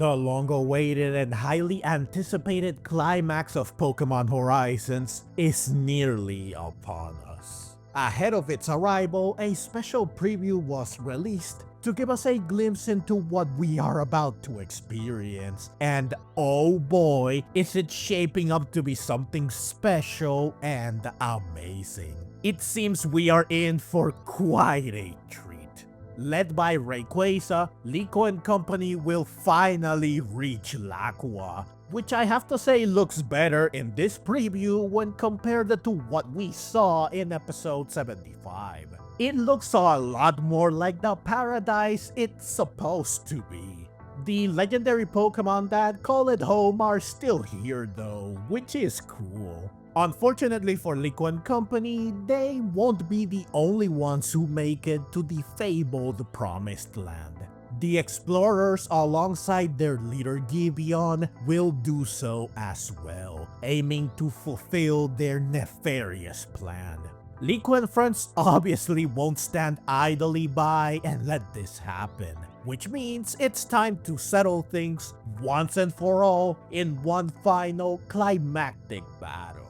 The long-awaited and highly anticipated climax of Pokémon Horizons is nearly upon us. Ahead of its arrival, a special preview was released to give us a glimpse into what we are about to experience, and oh boy, is it shaping up to be something special and amazing. It seems we are in for quite a treat. Led by Rayquaza, Liko and company will finally reach Laqua, which I have to say looks better in this preview when compared to what we saw in episode 75. It looks a lot more like the paradise it's supposed to be. The legendary Pokemon that call it home are still here though, which is cool. Unfortunately for Liko and company, they won't be the only ones who make it to the fabled Promised Land. The explorers alongside their leader Gibeon will do so as well, aiming to fulfill their nefarious plan. Liko and friends obviously won't stand idly by and let this happen, which means it's time to settle things once and for all in one final climactic battle.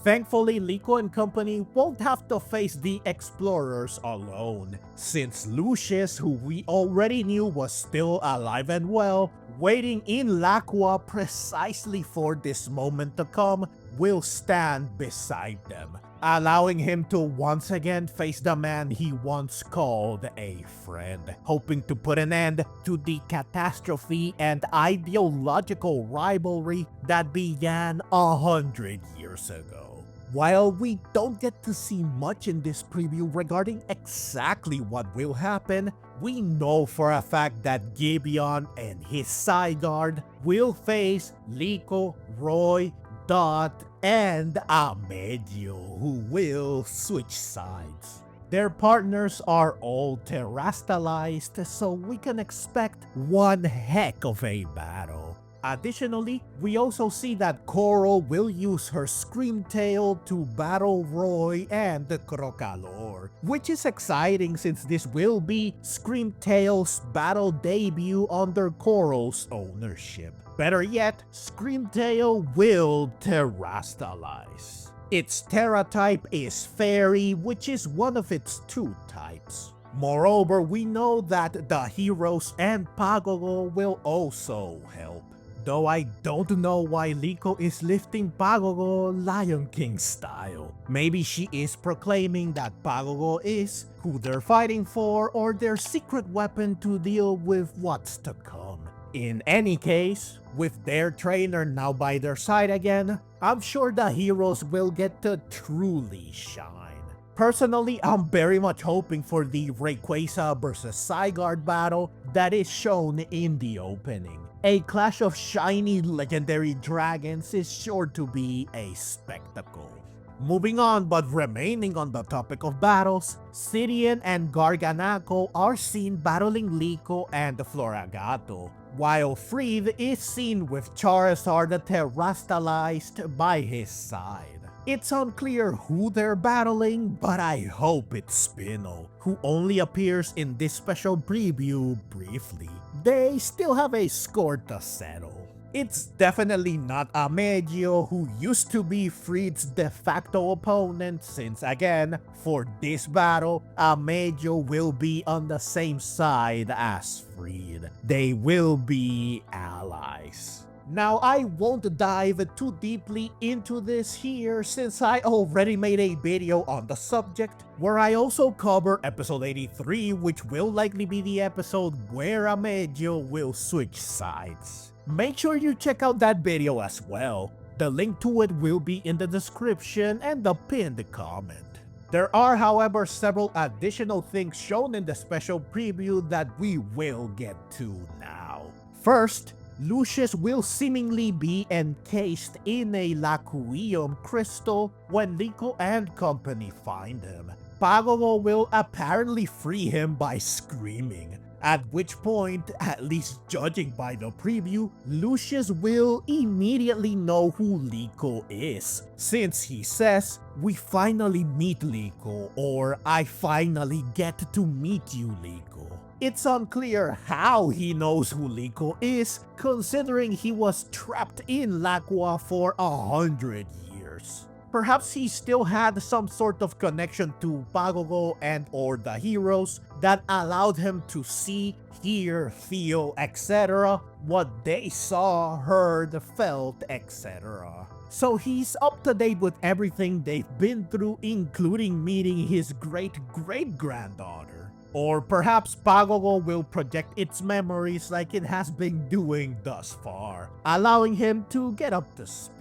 Thankfully, Liko and company won't have to face the explorers alone, since Lucius, who we already knew was still alive and well, waiting in Laqua precisely for this moment to come, will stand beside them, allowing him to once again face the man he once called a friend, hoping to put an end to the catastrophe and ideological rivalry that began 100 years ago. While we don't get to see much in this preview regarding exactly what will happen, we know for a fact that Gibeon and his Zygarde will face Liko, Roy, Dot, and Amethio, who will switch sides. Their partners are all terastalized, so we can expect one heck of a battle. Additionally, we also see that Coral will use her Scream Tail to battle Roy and Crocalor, which is exciting since this will be Scream Tail's battle debut under Coral's ownership. Better yet, Scream Tail will terastalize. Its Terra type is Fairy, which is one of its two types. Moreover, we know that the heroes and Pagogo will also help. Though I don't know why Liko is lifting Pagogo Lion King style. Maybe she is proclaiming that Pagogo is who they're fighting for or their secret weapon to deal with what's to come. In any case, with their trainer now by their side again, I'm sure the heroes will get to truly shine. Personally, I'm very much hoping for the Rayquaza vs Zygarde battle that is shown in the opening. A clash of shiny legendary dragons is sure to be a spectacle. Moving on, but remaining on the topic of battles, Gibeon and Garganacl are seen battling Liko and Floragato, while Friede is seen with Charizard terastalized by his side. It's unclear who they're battling, but I hope it's Spino, who only appears in this special preview briefly. They still have a score to settle. It's definitely not Amethio, who used to be Friede's de facto opponent, since again, for this battle, Amethio will be on the same side as Friede. They will be allies. Now, I won't dive too deeply into this here since I already made a video on the subject, where I also cover episode 83, which will likely be the episode where Amethio will switch sides. Make sure you check out that video as well. The link to it will be in the description and the pinned comment. There are, however, several additional things shown in the special preview that we will get to now. First, Lucius will seemingly be encased in a Laquium crystal when Liko and company find him. Pagogo will apparently free him by screaming, at which point, at least judging by the preview, Lucius will immediately know who Liko is, since he says, "We finally meet Liko," or "I finally get to meet you, Liko." It's unclear how he knows who Liko is, considering he was trapped in Laqua for 100 years. Perhaps he still had some sort of connection to Pagogo and or the heroes that allowed him to see, hear, feel, etc. what they saw, heard, felt, etc. So he's up to date with everything they've been through, including meeting his great-great-granddaughter. Or perhaps Pagogo will project its memories like it has been doing thus far, allowing him to get up to speed.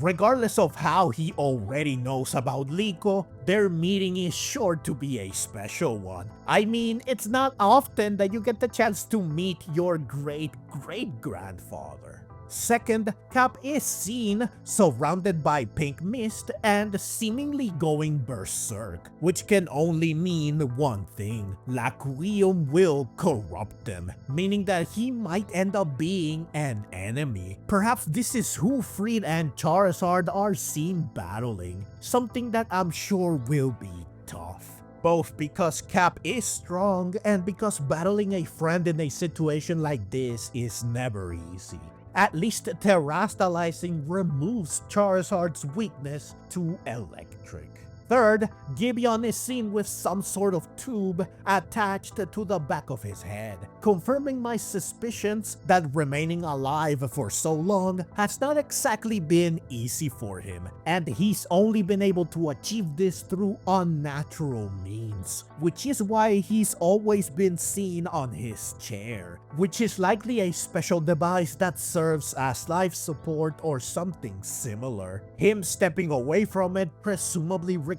Regardless of how he already knows about Liko, their meeting is sure to be a special one. I mean, it's not often that you get the chance to meet your great-great-grandfather. Second, Cap is seen surrounded by pink mist and seemingly going berserk, which can only mean one thing: Laquium will corrupt him, meaning that he might end up being an enemy. Perhaps this is who Friede and Charizard are seen battling, something that I'm sure will be tough. Both because Cap is strong and because battling a friend in a situation like this is never easy. At least terastalizing removes Charizard's weakness to electric. Third, Gibeon is seen with some sort of tube attached to the back of his head, confirming my suspicions that remaining alive for so long has not exactly been easy for him, and he's only been able to achieve this through unnatural means, which is why he's always been seen on his chair, which is likely a special device that serves as life support or something similar. Him stepping away from it presumably requires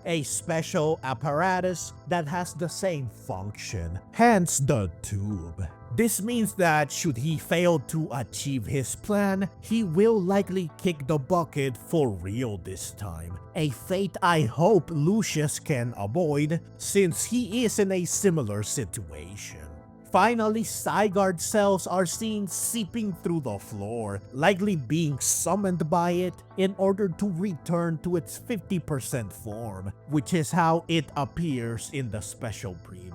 a special apparatus that has the same function, hence the tube. This means that should he fail to achieve his plan, he will likely kick the bucket for real this time, a fate I hope Lucius can avoid since he is in a similar situation. Finally, Zygarde cells are seen seeping through the floor, likely being summoned by it in order to return to its 50% form, which is how it appears in the special preview.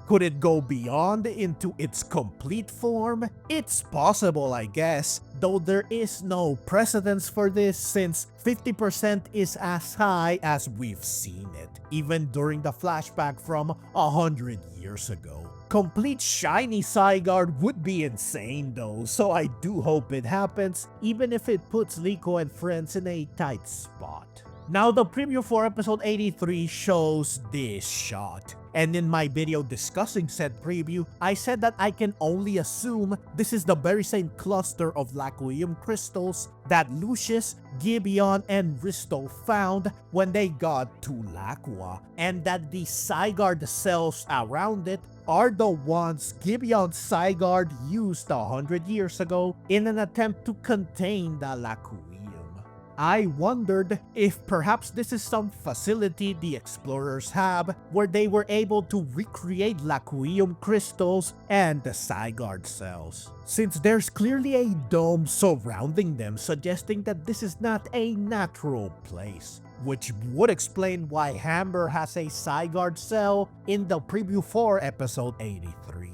Could it go beyond into its complete form? It's possible, I guess, though there is no precedence for this since 50% is as high as we've seen it, even during the flashback from 100 years ago. Complete shiny Zygarde would be insane though, so I do hope it happens, even if it puts Liko and friends in a tight spot. Now the preview for episode 83 shows this shot. And in my video discussing said preview, I said that I can only assume this is the very same cluster of Laquium crystals that Lucius, Gibeon, and Risto found when they got to Laqua, and that the Zygarde cells around it are the ones Gibeon's Zygarde used 100 years ago in an attempt to contain the Laquium. I wondered if perhaps this is some facility the explorers have where they were able to recreate Laquium crystals and the Zygarde cells, since there's clearly a dome surrounding them suggesting that this is not a natural place, which would explain why Hamber has a Zygarde cell in the preview for episode 83.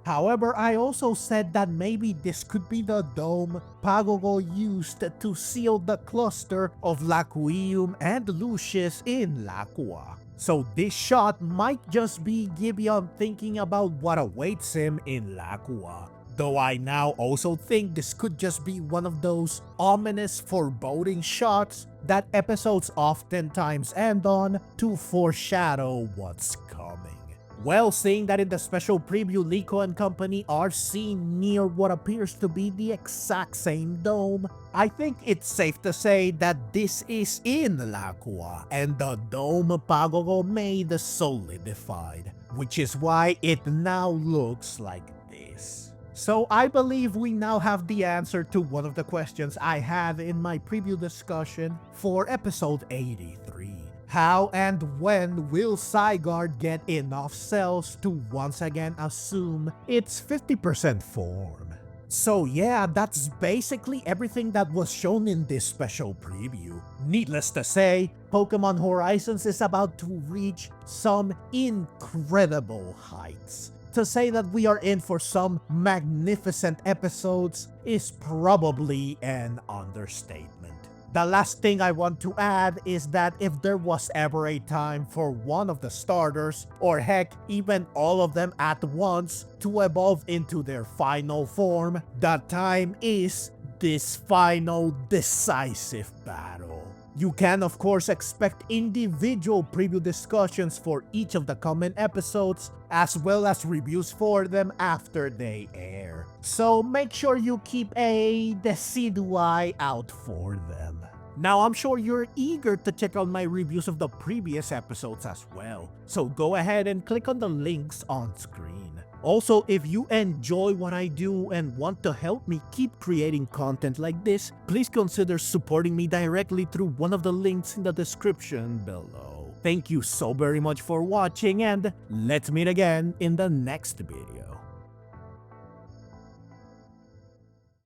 However, I also said that maybe this could be the dome Pagogo used to seal the cluster of Laquium and Lucius in Laqua. So this shot might just be Gibeon thinking about what awaits him in Laqua. Though I now also think this could just be one of those ominous foreboding shots that episodes oftentimes end on to foreshadow what's coming. Well, seeing that in the special preview Liko and company are seen near what appears to be the exact same dome, I think it's safe to say that this is in Laqua and the dome Pagogo made solidified, which is why it now looks like this. So I believe we now have the answer to one of the questions I had in my preview discussion for episode 83. How and when will Zygarde get enough cells to once again assume its 50% form? So yeah, that's basically everything that was shown in this special preview. Needless to say, Pokémon Horizons is about to reach some incredible heights. To say that we are in for some magnificent episodes is probably an understatement. The last thing I want to add is that if there was ever a time for one of the starters, or heck, even all of them at once, to evolve into their final form, the time is this final decisive battle. You can of course expect individual preview discussions for each of the coming episodes, as well as reviews for them after they air. So make sure you keep a deciduous eye out for them. Now I'm sure you're eager to check out my reviews of the previous episodes as well, so go ahead and click on the links on screen. Also, if you enjoy what I do and want to help me keep creating content like this, please consider supporting me directly through one of the links in the description below. Thank you so very much for watching, and let's meet again in the next video.